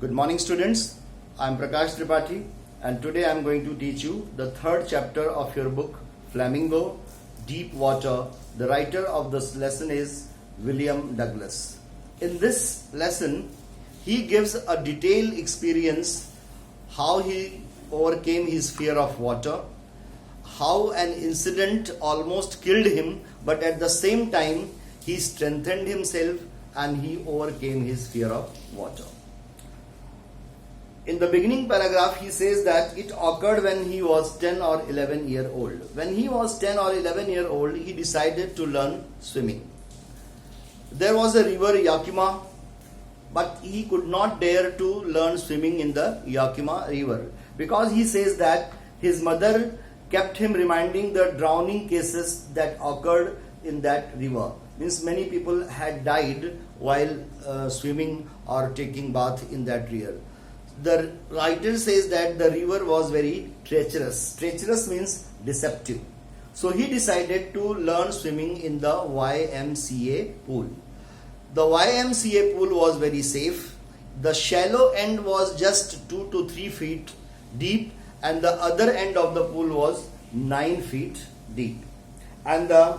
Good morning, students. I am Prakash Tripathi, and today I am going to teach you the third chapter of your book, Flamingo, Deep Water. The writer of this lesson is William Douglas. In this lesson, he gives a detailed experience how he overcame his fear of water, how an incident almost killed him, but at the same time, he strengthened himself and he overcame his fear of water. In the beginning paragraph, he says that it occurred when he was 10 or 11 years old. When he was 10 or 11 years old, he decided to learn swimming. There was a river Yakima, but he could not dare to learn swimming in the Yakima river because he says that his mother kept him reminding the drowning cases that occurred in that river. Means many people had died while swimming or taking bath in that river. The writer says that the river was very treacherous. Treacherous means deceptive. So he decided to learn swimming in the YMCA pool. The YMCA pool was very safe. The shallow end was just 2 to 3 feet deep and the other end of the pool was 9 feet deep. And the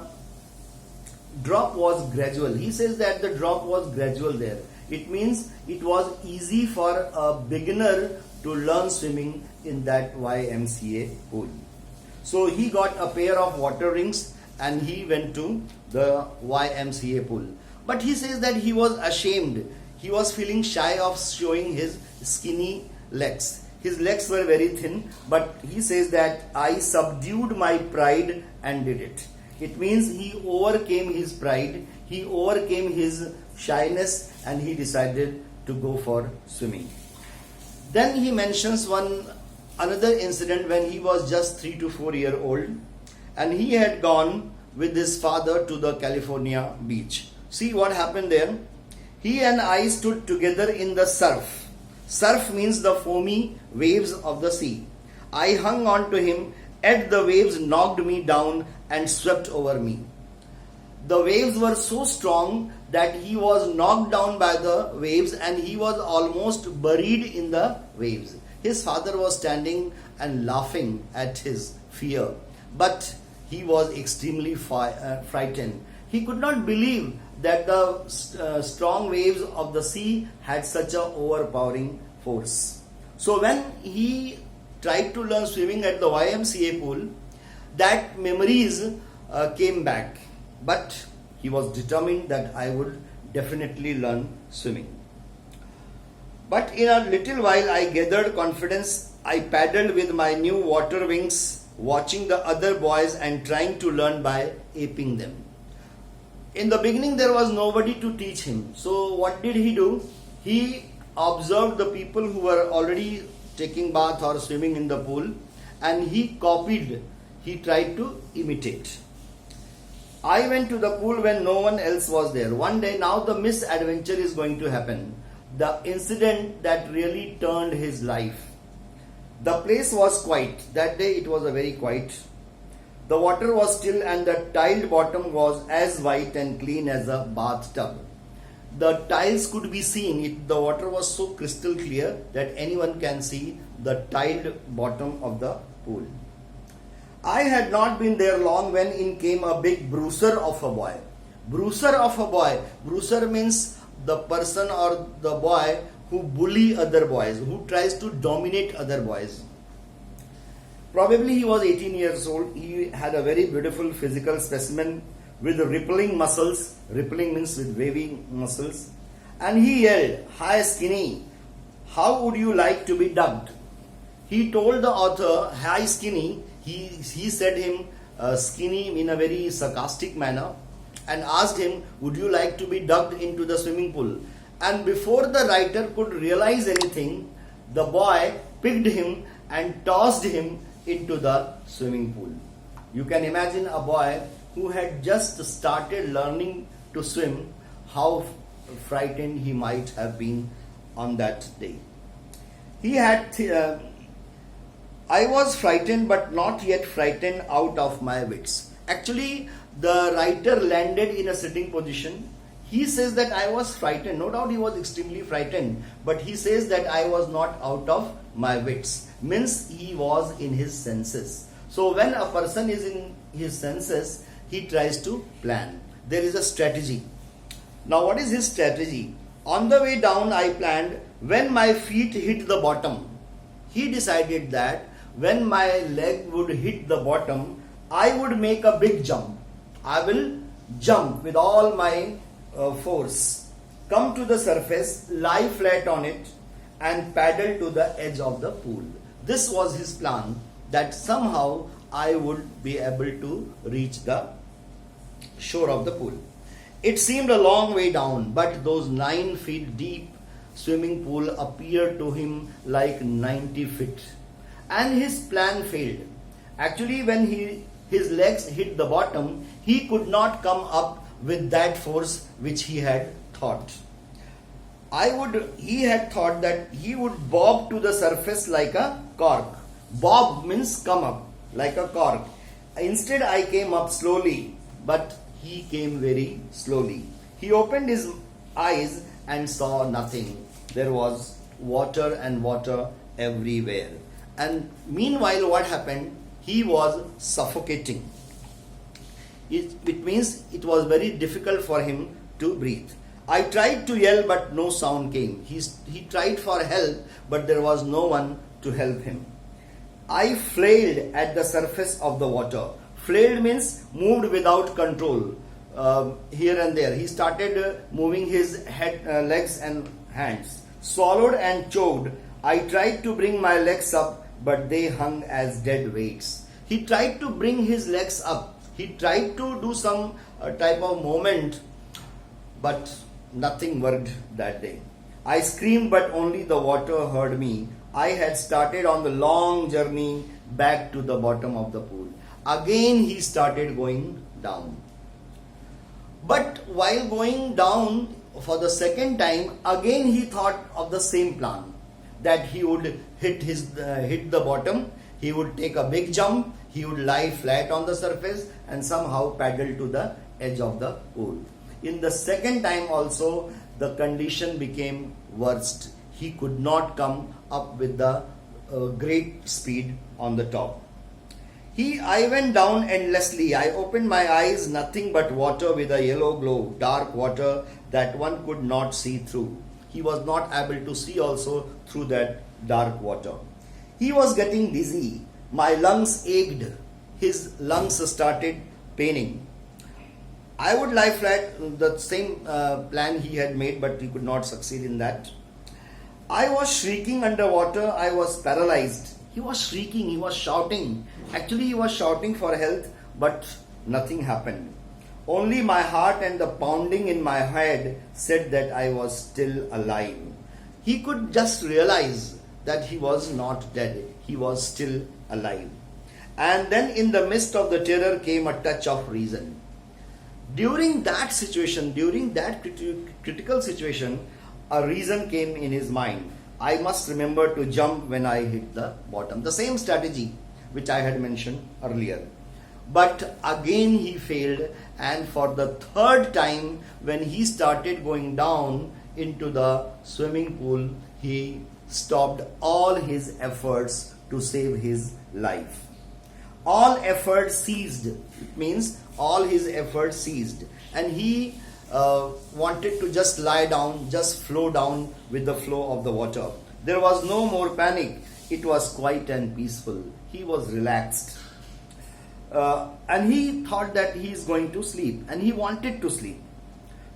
drop was gradual. He says that the drop was gradual there. It means it was easy for a beginner to learn swimming in that YMCA pool. So he got a pair of water rings and he went to the YMCA pool. But he says that he was ashamed. He was feeling shy of showing his skinny legs. His legs were very thin, but he says that I subdued my pride and did it. It means he overcame his pride, he overcame his shyness and he decided to go for swimming. Then he mentions another incident when he was just 3 to 4 years old and he had gone with his father to the California beach. See what happened there? He and I stood together in the surf. Surf means the foamy waves of the sea. I hung on to him and the waves knocked me down and swept over me. The waves were so strong that he was knocked down by the waves and he was almost buried in the waves. His father was standing and laughing at his fear, but he was extremely frightened. He could not believe that the strong waves of the sea had such an overpowering force. So when he tried to learn swimming at the YMCA pool, that memories came back. But he was determined that I would definitely learn swimming. But in a little while I gathered confidence. I paddled with my new water wings, watching the other boys and trying to learn by aping them. In the beginning there was nobody to teach him. So what did he do? He observed the people who were already taking bath or swimming in the pool and he copied. He tried to imitate. I went to the pool when no one else was there. One day, now the misadventure is going to happen. The incident that really turned his life. The place was quiet. That day it was a very quiet. The water was still and the tiled bottom was as white and clean as a bathtub. The tiles could be seen. The water was so crystal clear that anyone can see the tiled bottom of the pool. I had not been there long when in came a big bruiser of a boy. Bruiser of a boy. Bruiser means the person or the boy who bully other boys, who tries to dominate other boys. Probably he was 18 years old. He had a very beautiful physical specimen with rippling muscles. Rippling means with wavy muscles. And he yelled, "Hi skinny, how would you like to be dubbed?" He told the author, "Hi skinny." He said him skinny in a very sarcastic manner and asked him, "Would you like to be ducked into the swimming pool?" And before the writer could realize anything, the boy picked him and tossed him into the swimming pool. You can imagine a boy who had just started learning to swim, how frightened he might have been on that day. I was frightened but not yet frightened out of my wits. Actually, the writer landed in a sitting position. He says that I was frightened. No doubt he was extremely frightened. But he says that I was not out of my wits. Means he was in his senses. So when a person is in his senses, he tries to plan. There is a strategy. Now what is his strategy? On the way down, I planned when my feet hit the bottom. He decided that when my leg would hit the bottom, I would make a big jump. I will jump with all my force, come to the surface, lie flat on it, and paddle to the edge of the pool. This was his plan, that somehow I would be able to reach the shore of the pool. It seemed a long way down, but those 9 feet deep swimming pool appeared to him like 90 feet. And his plan failed. Actually, when his legs hit the bottom, he could not come up with that force which he had thought. He had thought that he would bob to the surface like a cork. Bob means come up, like a cork. Instead, I came up slowly, but he came very slowly. He opened his eyes and saw nothing. There was water and water everywhere. And meanwhile, what happened? He was suffocating. It means it was very difficult for him to breathe. I tried to yell, but no sound came. He tried for help, but there was no one to help him. I flailed at the surface of the water. Flailed means moved without control, here and there. He started moving his head, legs and hands. Swallowed and choked. I tried to bring my legs up, but they hung as dead weights. He tried to bring his legs up. He tried to do some type of movement, but nothing worked that day. I screamed, but only the water heard me. I had started on the long journey back to the bottom of the pool. Again he started going down. But while going down for the second time, again he thought of the same plan, that he would hit the bottom, he would take a big jump, he would lie flat on the surface and somehow paddle to the edge of the pool. In the second time also, the condition became worst. He could not come up with the great speed on the top. I went down endlessly. I opened my eyes, nothing but water with a yellow glow, dark water that one could not see through. He was not able to see also through that dark water. He was getting dizzy. My lungs ached. His lungs started paining. I would lie flat, the same plan he had made, but he could not succeed in that. I was shrieking underwater. I was paralyzed. He was shrieking, he was shouting. Actually, he was shouting for help, but nothing happened. Only my heart and the pounding in my head said that I was still alive. He could just realize that he was not dead. He was still alive. And then in the midst of the terror came a touch of reason. During that situation, during that critical situation, a reason came in his mind. I must remember to jump when I hit the bottom. The same strategy which I had mentioned earlier. But again he failed, and for the third time when he started going down into the swimming pool, he stopped all his efforts to save his life. All effort ceased. It means all his efforts ceased. And he wanted to just lie down, just flow down with the flow of the water. There was no more panic. It was quiet and peaceful. He was relaxed. And he thought that he is going to sleep. And he wanted to sleep.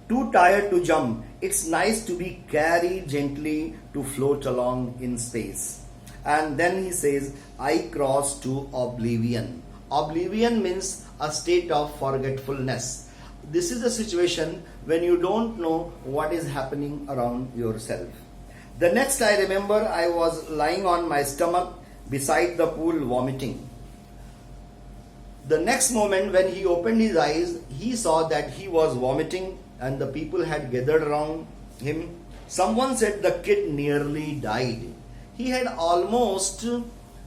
Too tired to jump. It's nice to be carried gently to float along in space. And then he says, I crossed to oblivion. Oblivion means a state of forgetfulness. This is a situation when you don't know what is happening around yourself. The next I remember, I was lying on my stomach beside the pool vomiting. The next moment when he opened his eyes, he saw that he was vomiting and the people had gathered around him. Someone said the kid nearly died. He had almost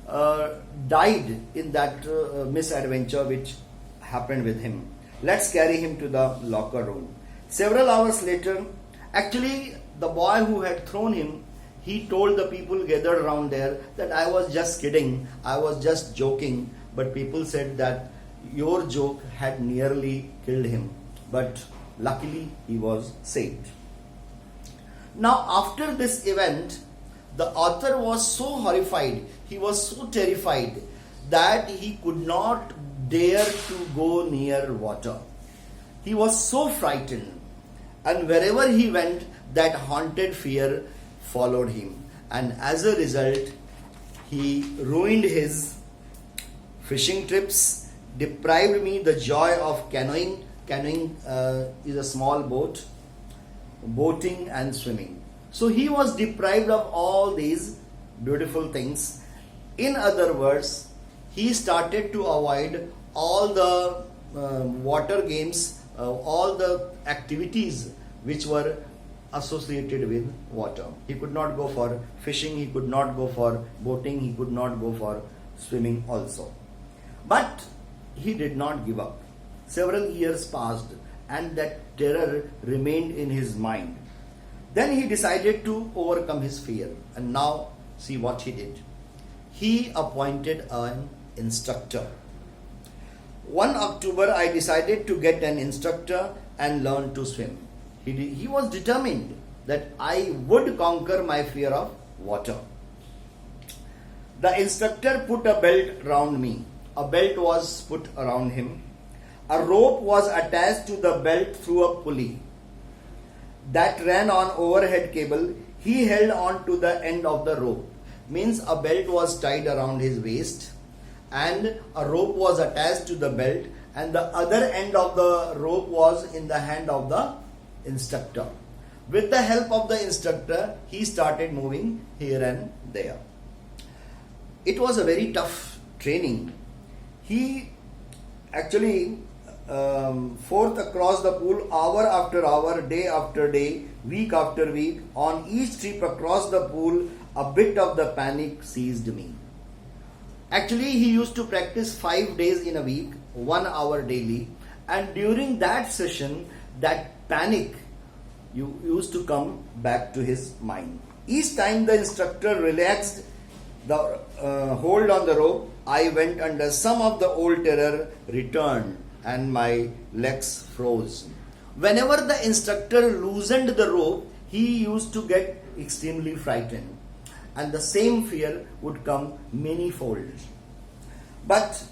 died in that misadventure which happened with him. Let's carry him to the locker room. Several hours later, actually, the boy who had thrown him, he told the people gathered around there that I was just kidding, I was just joking. But people said that your joke had nearly killed him. But luckily, he was saved. Now, after this event, the author was so horrified, he was so terrified that he could not dare to go near water. He was so frightened, and wherever he went, that haunted fear followed him. And as a result, he ruined his fishing trips, deprived me the joy of canoeing. Canoeing is a small boat, boating and swimming. So he was deprived of all these beautiful things. In other words, he started to avoid all the water games, all the activities which were associated with water. He could not go for fishing, he could not go for boating, he could not go for swimming also. But he did not give up. Several years passed and that terror remained in his mind. Then he decided to overcome his fear, and now see what he did. He appointed an instructor. One October, I decided to get an instructor and learn to swim. He was determined that I would conquer my fear of water. The instructor put a belt around me. A belt was put around him. A rope was attached to the belt through a pulley that ran on overhead cable. He held on to the end of the rope. Means a belt was tied around his waist and a rope was attached to the belt, and the other end of the rope was in the hand of the instructor. With the help of the instructor, he started moving here and there. It was a very tough training. He actually forth across the pool hour after hour, day after day, week after week. On each trip across the pool, a bit of the panic seized me. Actually, he used to practice 5 days in a week, 1 hour daily, and during that session, that panic used to come back to his mind. Each time the instructor relaxed the hold on the rope, I went under. Some of the old terror returned and my legs froze. Whenever the instructor loosened the rope, he used to get extremely frightened, and the same fear would come many-fold. But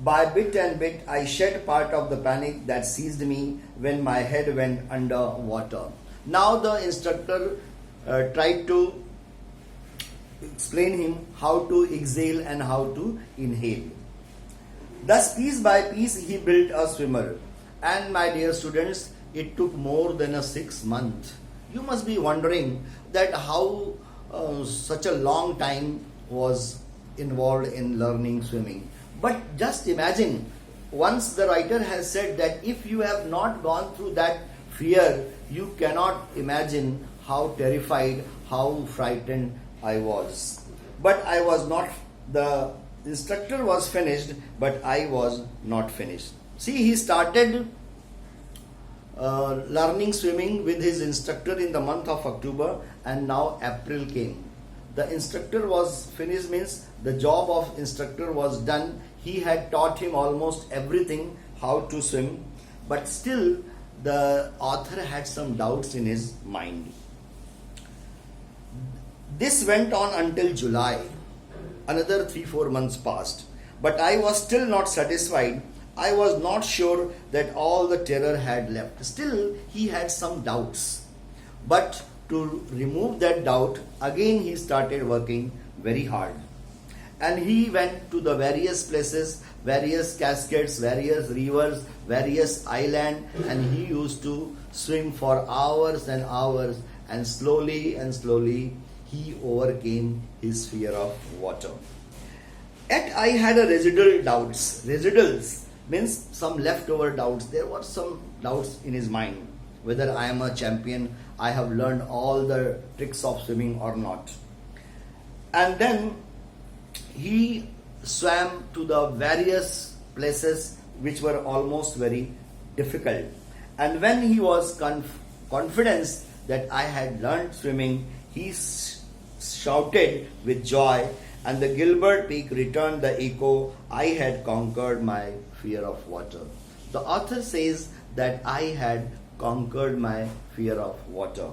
by bit and bit, I shed part of the panic that seized me when my head went under water. Now the instructor tried to explain him how to exhale and how to inhale. Thus, piece by piece, he built a swimmer. And my dear students, it took more than 6 months. You must be wondering that how such a long time was involved in learning swimming. But just imagine, once the writer has said that if you have not gone through that fear, you cannot imagine how terrified, how frightened I was. But I was not, the instructor was finished, but I was not finished. See, he started learning swimming with his instructor in the month of October, and now April came. The instructor was finished, means the job of instructor was done. He had taught him almost everything, how to swim, but still the author had some doubts in his mind. This went on until July. Another 3-4 months passed, but I was still not satisfied. I was not sure that all the terror had left. Still, he had some doubts. But to remove that doubt, again he started working very hard. And he went to the various places, various cascades, various rivers, various islands, and he used to swim for hours and hours, and slowly he overcame his fear of water. Yet I had a residual doubts. Residuals means some leftover doubts. There were some doubts in his mind, whether I am a champion, I have learned all the tricks of swimming or not. And then he swam to the various places which were almost very difficult. And when he was confident that I had learned swimming, he shouted with joy, and the Gilbert Peak returned the echo, I had conquered my fear of water. The author says that I had conquered my fear of water.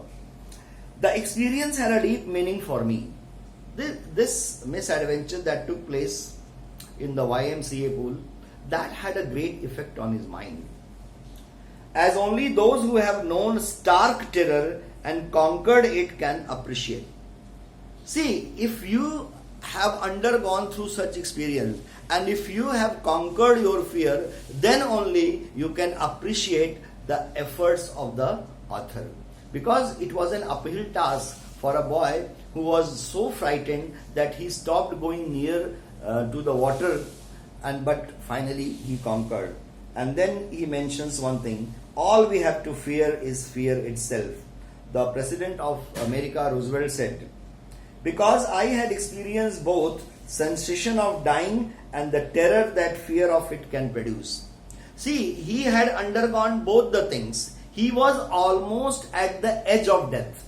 The experience had a deep meaning for me. This misadventure that took place in the YMCA pool, that had a great effect on his mind. As only those who have known stark terror and conquered it can appreciate. See, if you have undergone through such experience and if you have conquered your fear, then only you can appreciate the efforts of the author. Because it was an uphill task for a boy who was so frightened that he stopped going near to the water, but finally he conquered. And then he mentions one thing, all we have to fear is fear itself. The President of America, Roosevelt, said, because I had experienced both sensation of dying and the terror that fear of it can produce. See, he had undergone both the things. He was almost at the edge of death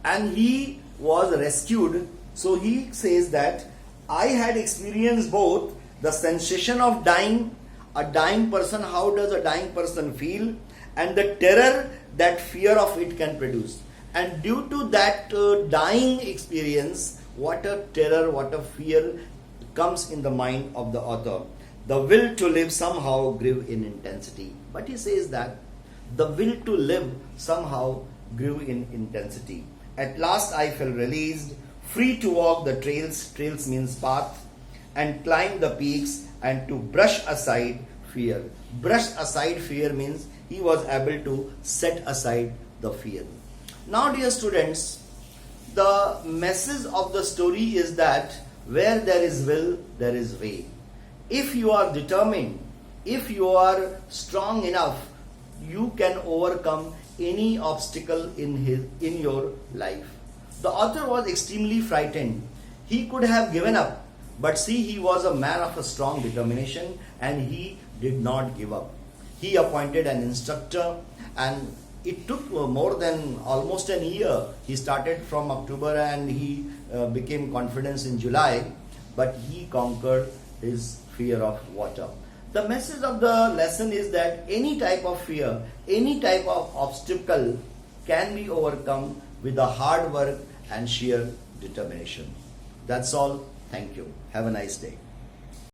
and he was rescued. So he says that I had experienced both the sensation of dying, a dying person, how does a dying person feel, and the terror that fear of it can produce. And due to that dying experience, what a terror, what a fear comes in the mind of the author. The will to live somehow grew in intensity. But he says that the will to live somehow grew in intensity. At last I felt released, free to walk the trails, trails means path, and climb the peaks and to brush aside fear. Brush aside fear means he was able to set aside the fear. Now, dear students, the message of the story is that where there is will, there is way. If you are determined, if you are strong enough, you can overcome any obstacle in your life. The author was extremely frightened. He could have given up, but see, he was a man of a strong determination and he did not give up. He appointed an instructor and it took more than almost a year. He started from October and he became confident in July, but he conquered his fear of water. The message of the lesson is that any type of fear, any type of obstacle can be overcome with a hard work and sheer determination. That's all. Thank you. Have a nice day.